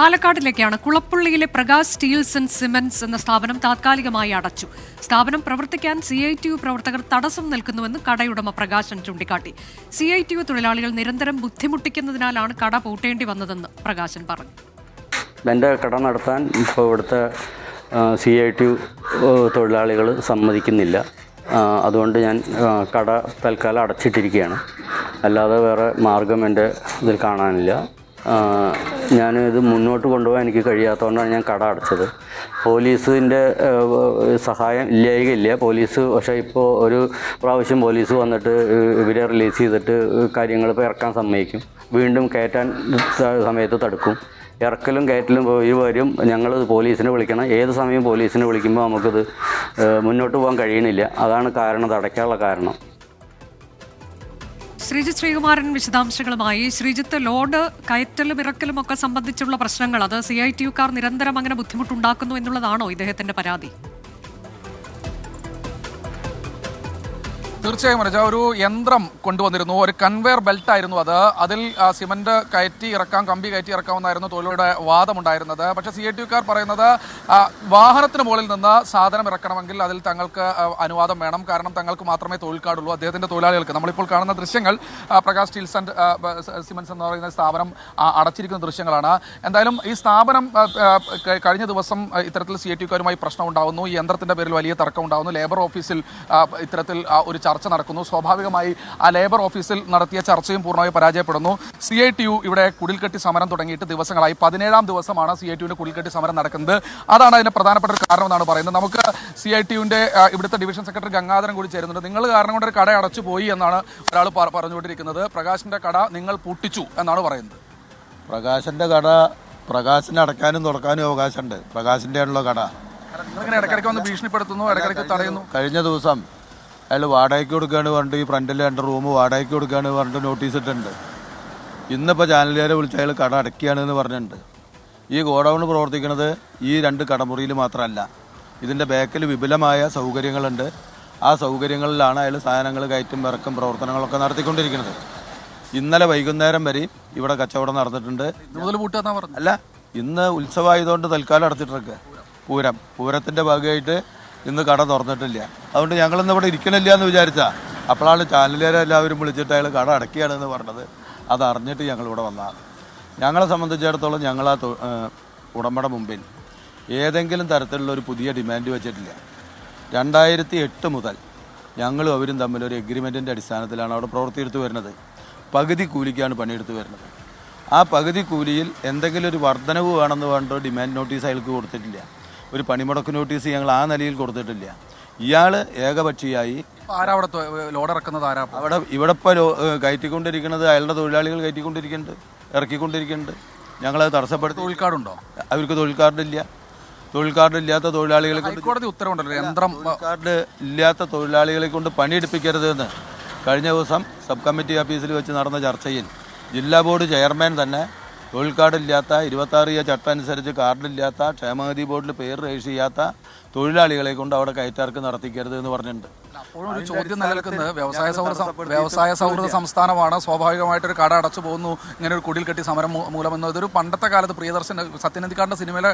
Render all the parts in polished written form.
പാലക്കാടിലേക്കാണ്. കുളപ്പുള്ളിയിലെ Prakash Steels and cements എന്ന സ്ഥാപനം താത്കാലികമായി അടച്ചു. സ്ഥാപനം പ്രവർത്തിക്കാൻ CITU പ്രവർത്തകർ തടസ്സം നിൽക്കുന്നുവെന്ന് കടയുടമ പ്രകാശൻ ചൂണ്ടിക്കാട്ടി. CITU തൊഴിലാളികൾ നിരന്തരം ബുദ്ധിമുട്ടിക്കുന്നതിനാലാണ് കട പൂട്ടേണ്ടി വന്നതെന്ന് പ്രകാശൻ പറഞ്ഞു. എൻ്റെ കട നടത്താൻ ഇപ്പോൾ ഇവിടുത്തെ CITU തൊഴിലാളികൾ സമ്മതിക്കുന്നില്ല. അതുകൊണ്ട് ഞാൻ കട തൽക്കാലം അടച്ചിട്ടിരിക്കുകയാണ്. അല്ലാതെ വേറെ മാർഗം എൻ്റെ ഇതിൽ കാണാനില്ല. ഞാനിത് മുന്നോട്ട് കൊണ്ടുപോകാൻ എനിക്ക് കഴിയാത്തതുകൊണ്ടാണ് ഞാൻ കട അടച്ചത്. പോലീസിൻ്റെ സഹായം ഇല്ലായികയില്ല. പോലീസ് പക്ഷേ ഇപ്പോൾ ഒരു പ്രാവശ്യം പോലീസ് വന്നിട്ട് ഇവരെ റിലീസ് ചെയ്തിട്ട് കാര്യങ്ങൾ ഇപ്പോൾ ഇറക്കാൻ സമ്മതിക്കും. വീണ്ടും കയറ്റാൻ സമയത്ത് തടുക്കും. ഇറക്കലും കയറ്റലും വരും. ഞങ്ങൾ പോലീസിനെ വിളിക്കണം. ഏത് സമയം പോലീസിനെ വിളിക്കുമ്പോൾ നമുക്കിത് മുന്നോട്ട് പോകാൻ കഴിയണില്ല. അതാണ് കാരണം, ഇത് അടയ്ക്കാനുള്ള കാരണം. ശ്രീജിത്ത് ശ്രീകുമാരൻ വിശദാംശങ്ങളുമായി. ശ്രീജിത്ത്, ലോഡ് കയറ്റലും ഇറക്കലും ഒക്കെ സംബന്ധിച്ചുള്ള പ്രശ്നങ്ങൾ അത് CITUക്കാർ നിരന്തരം അങ്ങനെ ബുദ്ധിമുട്ടുണ്ടാക്കുന്നു എന്നുള്ളതാണോ ഇദ്ദേഹത്തിന്റെ പരാതി? തീർച്ചയായും മനോജ, ഒരു യന്ത്രം കൊണ്ടുവന്നിരുന്നു. ഒരു കൺവെയർ ബെൽറ്റ് ആയിരുന്നു അത്. അതിൽ സിമന്റ് കയറ്റി ഇറക്കാം, കമ്പി കയറ്റി ഇറക്കാമെന്നായിരുന്നു തൊഴിലാളിയുടെ വാദമുണ്ടായിരുന്നത്. പക്ഷേ CITUക്കാർ പറയുന്നത് വാഹനത്തിന് മുകളിൽ നിന്ന് സാധനം ഇറക്കണമെങ്കിൽ അതിൽ തങ്ങൾക്ക് അനുവാദം വേണം. കാരണം തങ്ങൾക്ക് മാത്രമേ തൊഴിൽ കാർഡുള്ളൂ. അദ്ദേഹത്തിന്റെ തൊഴിലാളികൾക്ക് നമ്മളിപ്പോൾ കാണുന്ന ദൃശ്യങ്ങൾ പ്രകാശ് സ്റ്റീൽസ് ആൻഡ് സിമന്റ്സ് എന്ന് പറയുന്ന സ്ഥാപനം അടച്ചിരിക്കുന്ന ദൃശ്യങ്ങളാണ്. എന്തായാലും ഈ സ്ഥാപനം കഴിഞ്ഞ ദിവസം ഇത്തരത്തിൽ CITUക്കാരുമായി പ്രശ്നം ഉണ്ടാകുന്നു. ഈ യന്ത്രത്തിന്റെ പേരിൽ വലിയ തർക്കം ഉണ്ടാകുന്നു. ലേബർ ഓഫീസിൽ ഇത്തരത്തിൽ ഒരു ചർച്ച നടക്കുന്നു. സ്വാഭാവികമായി ആ ലേബർ ഓഫീസിൽ നടത്തിയ ചർച്ചയും പൂർണ്ണമായി പരാജയപ്പെടുന്നു. CITU ഇവിടെ കുടിൽക്കെട്ടി സമരം തുടങ്ങിയിട്ട് ദിവസങ്ങളായി. 17ാം ദിവസമാണ് CITUവിന്റെ കുടിൽക്കെട്ടി സമരം നടക്കുന്നത്. അതാണ് അതിന്റെ പ്രധാനപ്പെട്ട ഒരു കാരണം എന്നാണ് പറയുന്നത്. നമുക്ക് CITUവിന്റെ ഇവിടുത്തെ ഡിവിഷൻ സെക്രട്ടറി ഗംഗാധരൻ കൂടി ചേരുന്നുണ്ട്. നിങ്ങൾ കാരണം കൊണ്ട് ഒരു കട അടച്ചു പോയി എന്നാണ് ഒരാൾ പറഞ്ഞുകൊണ്ടിരിക്കുന്നത്. പ്രകാശിന്റെ കട നിങ്ങൾ പൂട്ടിച്ചു എന്നാണ് പറയുന്നത്. പ്രകാശിന്റെ കട പ്രകാശിനെ അടക്കാനും തുറക്കാനും അവകാശമുണ്ട്. പ്രകാശിന്റെ ആണല്ലോ കട. നിങ്ങളിങ്ങനെ ഇടയ്ക്കിടയ്ക്ക് വന്ന് ഭീഷണിപ്പെടുത്തുന്നു, ഇടയ്ക്കിടയ്ക്ക് തടയുന്നു. കഴിഞ്ഞ ദിവസം അയാൾ വാടകയ്ക്ക് കൊടുക്കുകയാണ് പറഞ്ഞിട്ട് ഈ ഫ്രണ്ടിൽ 2 റൂം വാടകയ്ക്ക് കൊടുക്കുകയാണ് പറഞ്ഞിട്ട് നോട്ടീസ് ഇട്ടിട്ടുണ്ട്. ഇന്നിപ്പോൾ ചാനലുകാരെ വിളിച്ച് അയാൾ കട അടയ്ക്കുകയാണെന്ന് പറഞ്ഞിട്ടുണ്ട്. ഈ ഗോഡൗൺ പ്രവർത്തിക്കുന്നത് ഈ 2 കടമുറിയിൽ മാത്രമല്ല, ഇതിൻ്റെ ബാക്കിൽ വിപുലമായ സൗകര്യങ്ങളുണ്ട്. ആ സൗകര്യങ്ങളിലാണ് അയാൾ സാധനങ്ങൾ കയറ്റും ഇറക്കും പ്രവർത്തനങ്ങളൊക്കെ നടത്തിക്കൊണ്ടിരിക്കുന്നത്. ഇന്നലെ വൈകുന്നേരം വരെ ഇവിടെ കച്ചവടം നടന്നിട്ടുണ്ട്. അല്ല, ഇന്ന് ഉത്സവമായതുകൊണ്ട് തൽക്കാലം അടച്ചിട്ടിരിക്കുക. പൂരത്തിൻ്റെ ഭാഗമായിട്ട് ഇന്ന് കട തുറന്നിട്ടില്ല. അതുകൊണ്ട് ഞങ്ങളിന്ന് ഇവിടെ ഇരിക്കണില്ല എന്ന് വിചാരിച്ചാൽ അപ്പോഴാണ് ചാനലുകാരെ എല്ലാവരും വിളിച്ചിട്ട് അയാൾ കട അടയ്ക്കുകയാണെന്ന് പറഞ്ഞത്. അതറിഞ്ഞിട്ട് ഞങ്ങളിവിടെ വന്നതാണ്. ഞങ്ങളെ സംബന്ധിച്ചിടത്തോളം ഞങ്ങൾ ആ ഉടമയുടെ മുമ്പിൽ ഏതെങ്കിലും തരത്തിലുള്ള ഒരു പുതിയ ഡിമാൻഡ് വെച്ചിട്ടില്ല. 2008 മുതൽ ഞങ്ങളും അവരും തമ്മിലൊരു എഗ്രിമെൻറ്റിൻ്റെ അടിസ്ഥാനത്തിലാണ് അവിടെ പ്രവൃത്തിയെടുത്ത് വരുന്നത്. പകുതി കൂലിക്കാണ് പണിയെടുത്ത് വരുന്നത്. ആ പകുതി കൂലിയിൽ എന്തെങ്കിലും ഒരു വർധനവ് വേണമെന്ന് പറഞ്ഞിട്ട് ഡിമാൻഡ് നോട്ടീസ് അയാൾക്ക് കൊടുത്തിട്ടില്ല. ഒരു പണിമുടക്ക് നോട്ടീസ് ഞങ്ങൾ ആ നിലയിൽ കൊടുത്തിട്ടില്ല. ഇയാൾ ഏകപക്ഷീയായി അവിടെ ഇവിടെ ഇപ്പോൾ കയറ്റിക്കൊണ്ടിരിക്കുന്നത് അയാളുടെ തൊഴിലാളികൾ ഇറക്കിക്കൊണ്ടിരിക്കുന്നുണ്ട്. ഞങ്ങളത് തടസ്സപ്പെടുത്തി. തൊഴിൽ കാർഡുണ്ടോ? അവർക്ക് തൊഴിൽ കാർഡില്ല. തൊഴിൽ കാർഡ് ഇല്ലാത്ത തൊഴിലാളികളെ കൊണ്ട് കാർഡ് ഇല്ലാത്ത തൊഴിലാളികളെ കൊണ്ട് പണിയെടുപ്പിക്കരുതെന്ന് കഴിഞ്ഞ ദിവസം സബ് കമ്മിറ്റി ഓഫീസിൽ വെച്ച് നടന്ന ചർച്ചയിൽ ജില്ലാ ബോർഡ് ചെയർമാൻ തന്നെ തൊഴിൽ കാർഡില്ലാത്ത 26 ചട്ടം അനുസരിച്ച് കാർഡില്ലാത്ത ക്ഷേമനിധി ബോർഡിൽ പേര് രജിസ്റ്റർ ചെയ്യാത്ത തൊഴിലാളികളെ കൊണ്ട് അവിടെ കയറ്റിറക്ക് നടത്തിക്കരുത് എന്ന് പറഞ്ഞിട്ടുണ്ട്. അപ്പോഴും ഒരു ചോദ്യം നിലനിൽക്കുന്നത് വ്യവസായ സൗഹൃദ സംസ്ഥാനമാണ്. സ്വാഭാവികമായിട്ടൊരു കട അടച്ചു പോകുന്നു ഇങ്ങനെ ഒരു കുടിൽക്കെട്ടി സമരം മൂലമെന്ന്. ഇതൊരു പണ്ടത്തെ കാലത്ത് പ്രിയദർശൻ സത്യനന്ദിക്കാരൻ്റെ സിനിമയിലെ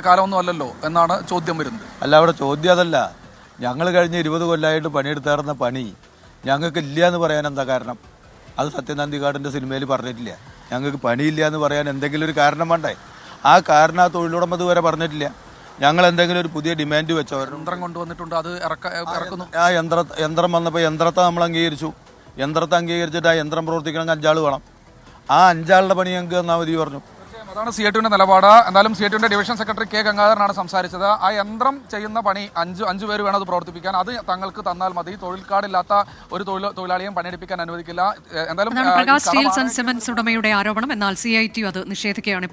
കാലമൊന്നും അല്ലല്ലോ എന്നാണ് ചോദ്യം വരുന്നത്. അല്ല, അവിടെ ചോദ്യം അതല്ല. ഞങ്ങൾ കഴിഞ്ഞ 20 കൊല്ലമായിട്ട് പണിയെടുത്താറുന്ന പണി ഞങ്ങൾക്ക് ഇല്ല എന്ന് പറയാൻ എന്താ കാരണം? അത് സത്യനന്ദിക്കാടിൻ്റെ സിനിമയിൽ പറഞ്ഞിട്ടില്ല. ഞങ്ങൾക്ക് പണിയില്ല എന്ന് പറയാൻ എന്തെങ്കിലും ഒരു കാരണം വേണ്ടേ? ആ കാരണം ആ തൊഴിലുടമ ഇതുവരെ പറഞ്ഞിട്ടില്ല. ഞങ്ങൾ എന്തെങ്കിലും ഒരു പുതിയ ഡിമാൻഡ് വെച്ചോ? യന്ത്രം കൊണ്ടുവന്നിട്ടുണ്ട്, അത് ഇറക്കുന്നു. ആ യന്ത്രം വന്നപ്പോൾ യന്ത്രത്തെ നമ്മൾ അംഗീകരിച്ചു. യന്ത്രത്തെ അംഗീകരിച്ചിട്ട് ആ യന്ത്രം പ്രവർത്തിക്കണമെങ്കിൽ 5 ആൾ വേണം. ആ 5 ആളുടെ പണി ഞങ്ങൾക്ക് തന്നാൽ മതി പറഞ്ഞു. അതാണ് CITUവിന്റെ നിലപാട്. എന്തായാലും CITUവിന്റെ ഡിവിഷൻ സെക്രട്ടറി K ഗംഗാധരനാണ് സംസാരിച്ചത്. ആ യന്ത്രം ചെയ്യുന്ന പണി 5 പേര് വേണം അത് പ്രവർത്തിപ്പിക്കാൻ. അത് തങ്ങൾക്ക് തന്നാൽ മതി. തൊഴിൽ കാർഡില്ലാത്ത ഒരു തൊഴിലാളിയും പണിയെടുപ്പിക്കാൻ അനുവദിക്കില്ല. എന്തായാലും പ്രകാശ് സ്റ്റീൽസ് ആൻഡ് സിമന്റ്സ് ഉടമയുടെ ആരോപണം. എന്നാൽ CITU അത് നിഷേധിക്കുകയാണ്.